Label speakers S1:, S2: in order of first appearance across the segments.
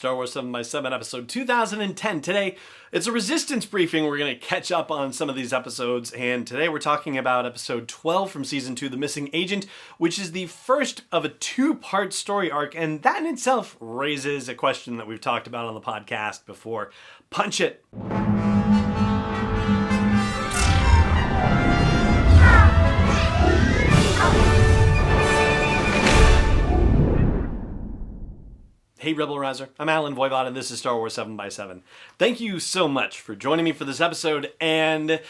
S1: Star Wars 7x7 episode 2010. Today, it's a Resistance briefing. We're going to catch up on some of these episodes, and today we're talking about episode 12 from season 2, The Missing Agent, which is the first of a two-part story arc, and that in itself raises a question that we've talked about on the podcast before. Punch it! Hey Rebel Rouser, I'm Alan Voivod and this is Star Wars 7x7. Thank you so much for joining me for this episode, and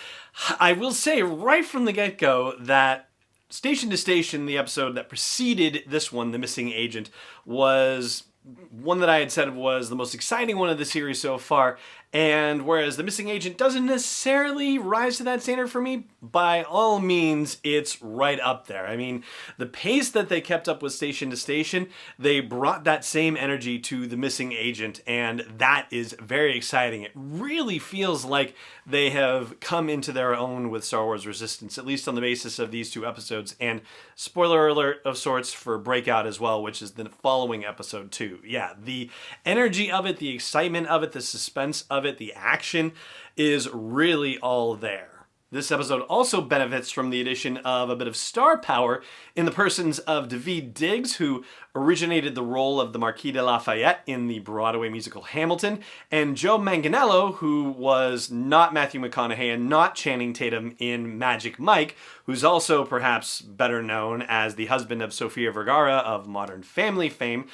S1: I will say right from the get-go that Station to Station, the episode that preceded this one, The Missing Agent, was one that I had said was the most exciting one of the series so far, and whereas The Missing Agent doesn't necessarily rise to that standard for me, by all means, it's right up there. I mean, the pace that they kept up with Station to Station, they brought that same energy to The Missing Agent, and that is very exciting. It really feels like they have come into their own with Star Wars Resistance, at least on the basis of these two episodes, and spoiler alert of sorts for Breakout as well, which is the following episode too. Yeah, the energy of it, the excitement of it, the suspense of it, the action is really all there. This episode also benefits from the addition of a bit of star power in the persons of Daveed Diggs, who originated the role of the Marquis de Lafayette in the Broadway musical Hamilton, and Joe Manganiello, who was not Matthew McConaughey and not Channing Tatum in Magic Mike, who's also perhaps better known as the husband of Sofia Vergara of Modern Family fame.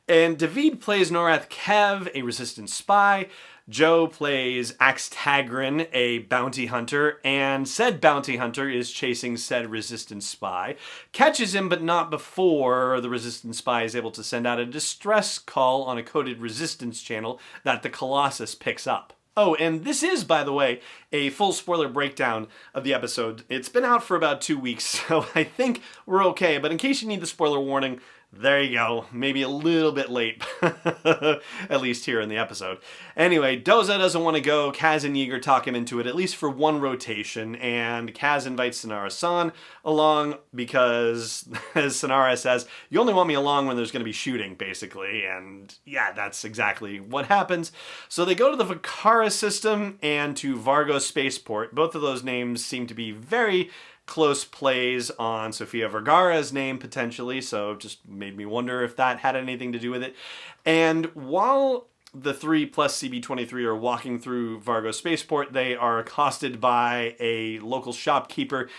S1: And Daveed plays Norath Kev, a Resistance spy. Joe plays Axe Tagrin, a bounty hunter, and said bounty hunter is chasing said Resistance spy, catches him but not before the Resistance spy is able to send out a distress call on a coded Resistance channel that the Colossus picks up. Oh, and this is, by the way, a full spoiler breakdown of the episode. It's been out for about 2 weeks, so I think we're okay, but in case you need the spoiler warning, there you go. Maybe a little bit late, at least here in the episode. Anyway, Doza doesn't want to go. Kaz and Yeager talk him into it, at least for one rotation, and Kaz invites Synara San along because, as Synara says, you only want me along when there's going to be shooting, basically, and yeah, that's exactly what happens. So they go to the Vakara system and to Vargo Spaceport. Both of those names seem to be very close plays on Sofia Vergara's name, potentially, so just made me wonder if that had anything to do with it. And while the 3 plus CB23 are walking through Vargo Spaceport, they are accosted by a local shopkeeper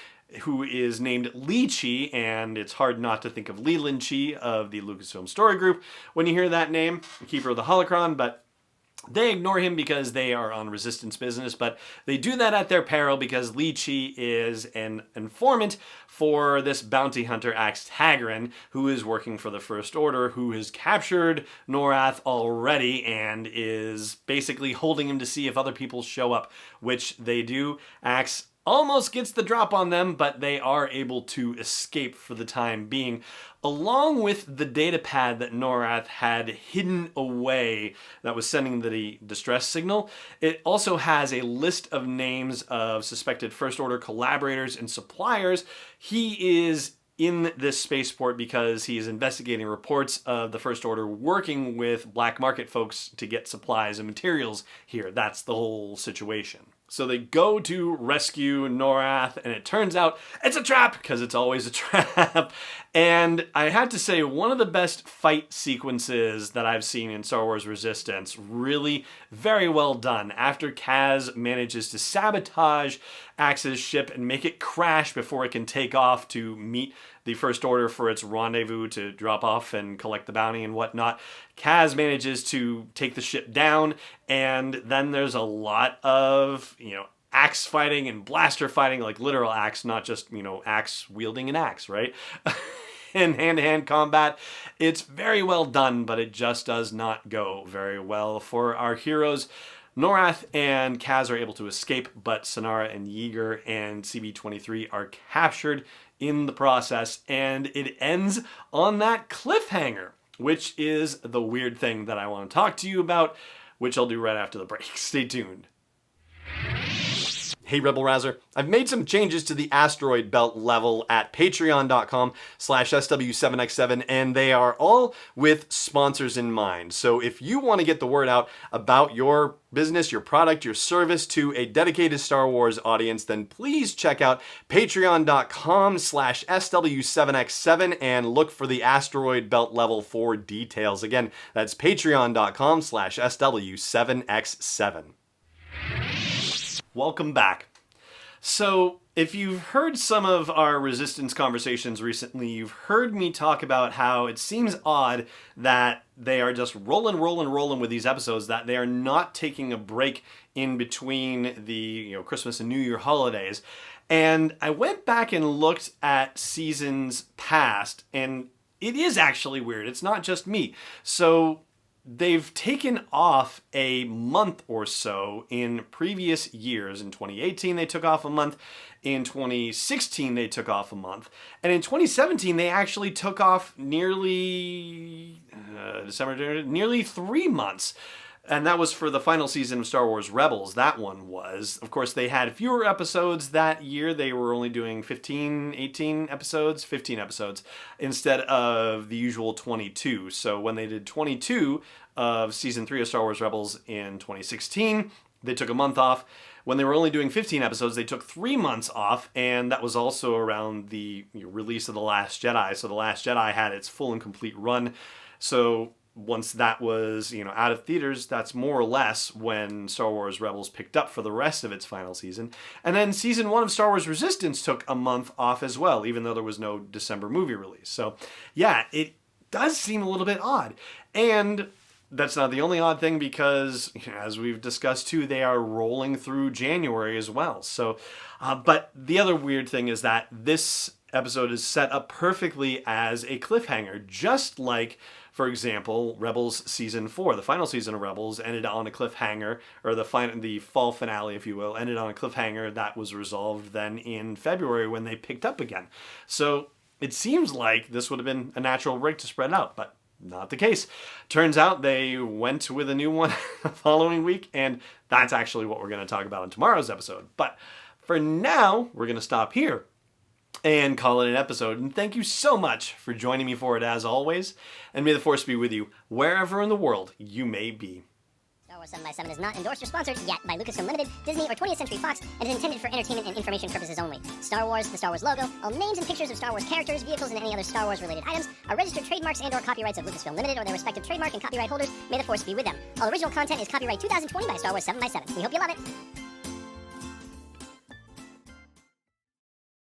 S1: who is named Li Chi, and it's hard not to think of Leland Chi of the Lucasfilm Story Group when you hear that name, the Keeper of the Holocron, but they ignore him because they are on Resistance business, but they do that at their peril because Li Chi is an informant for this bounty hunter Axe Tagrin, who is working for the First Order, who has captured Norath already and is basically holding him to see if other people show up, which they do. Axe almost gets the drop on them, but they are able to escape for the time being, along with the data pad that Norath had hidden away that was sending the distress signal. It also has a list of names of suspected First Order collaborators and suppliers. He is in this spaceport because he is investigating reports of the First Order working with black market folks to get supplies and materials here. That's the whole situation. So they go to rescue Norath, and it turns out it's a trap, because it's always a trap. And I had to say, one of the best fight sequences that I've seen in Star Wars Resistance, really very well done. After Kaz manages to sabotage Axe's ship and make it crash before it can take off to meet the First Order for its rendezvous to drop off and collect the bounty and whatnot, Kaz manages to take the ship down, and then there's a lot of, axe fighting and blaster fighting, like literal axe, not just, axe wielding an axe, right? In hand-to-hand combat. It's very well done, but it just does not go very well for our heroes. Norath and Kaz are able to escape, but Synara and Yeager and CB23 are captured in the process, and it ends on that cliffhanger, which is the weird thing that I want to talk to you about, which I'll do right after the break. Stay tuned. Hey Rebel Rouser, I've made some changes to the asteroid belt level at patreon.com/SW7X7, and they are all with sponsors in mind. So if you want to get the word out about your business, your product, your service to a dedicated Star Wars audience, then please check out patreon.com/SW7X7 and look for the asteroid belt level for details. Again, that's patreon.com/SW7X7. Welcome back. So, if you've heard some of our Resistance conversations recently, you've heard me talk about how it seems odd that they are just rolling with these episodes, that they are not taking a break in between the Christmas and New Year holidays. And I went back and looked at seasons past, and it is actually weird. It's not just me. So they've taken off a month or so in previous years. In 2018, they took off a month. In 2016, they took off a month. And in 2017, they actually took off nearly 3 months. And that was for the final season of Star Wars Rebels. That one was. Of course, they had fewer episodes that year. They were only doing 15 episodes instead of the usual 22. So when they did 22 of season 3 of Star Wars Rebels in 2016, they took a month off. When they were only doing 15 episodes, they took 3 months off, and that was also around the release of The Last Jedi. So The Last Jedi had its full and complete run. So once that was, out of theaters, that's more or less when Star Wars Rebels picked up for the rest of its final season. And then season 1 of Star Wars Resistance took a month off as well, even though there was no December movie release. So yeah, it does seem a little bit odd. And that's not the only odd thing, because as we've discussed too, they are rolling through January as well. So, but the other weird thing is that this episode is set up perfectly as a cliffhanger, just like, for example, Rebels Season 4, the final season of Rebels, ended on a cliffhanger, or the fall finale, if you will, ended on a cliffhanger that was resolved then in February when they picked up again. So it seems like this would have been a natural break to spread out, but not the case. Turns out they went with a new one the following week, and that's actually what we're going to talk about in tomorrow's episode. But for now, we're going to stop here and call it an episode. And thank you so much for joining me for it, as always. And may the Force be with you wherever in the world you may be.
S2: Star Wars 7x7 is not endorsed or sponsored yet by Lucasfilm Limited, Disney, or 20th Century Fox, and is intended for entertainment and information purposes only. Star Wars, the Star Wars logo, all names and pictures of Star Wars characters, vehicles, and any other Star Wars-related items are registered trademarks and/or copyrights of Lucasfilm Limited or their respective trademark and copyright holders. May the Force be with them. All original content is copyright 2020 by Star Wars 7x7. We hope you love it.